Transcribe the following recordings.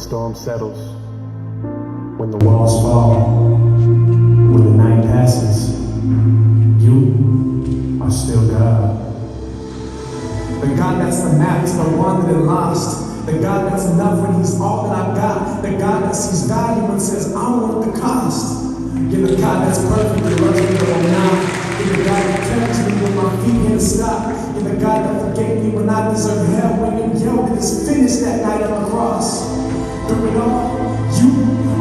storm settles, when the walls fall, when the night passes, you are still God. The God that's the max, the one that is lost, the God that's enough when he's all that I've got, the God that sees value and says, I want the cost. You're the God that's perfect, that loves me when I'm not. You're the God that catches me when my feet hit a stop. You're the God that forgave me when I deserve hell, when you yelled that it's finished that night on the cross. Through it all, you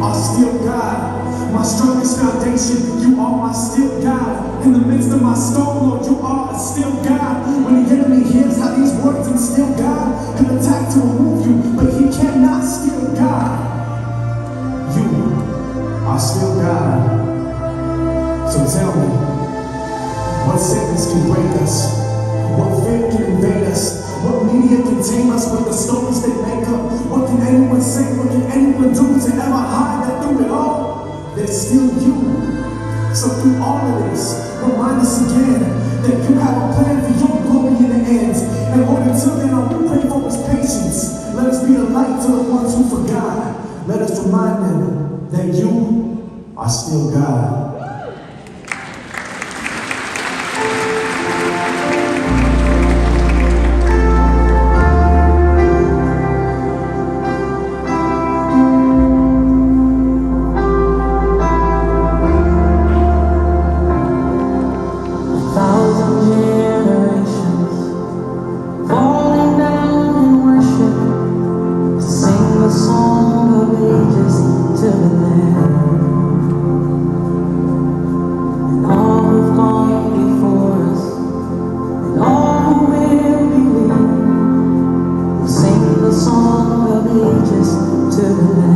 are still God. My strongest foundation, you are my still God. In the midst of my storm, Lord, you are still God. When the enemy hears how these words instill God, he'll attack to remove you, but he cannot steal God. You are still God. So tell me, what sickness can break us? What fear can invade us? What media can tame us with the stories they make up? What can anyone say? What can anyone do to ever hide that through it all, there's still you? So through all of this, remind us again that you have a plan for your glory in the end. And Lord, until then, all we pray for is patience. Let us be a light to the ones who forgot. Let us remind them that you are still God. To the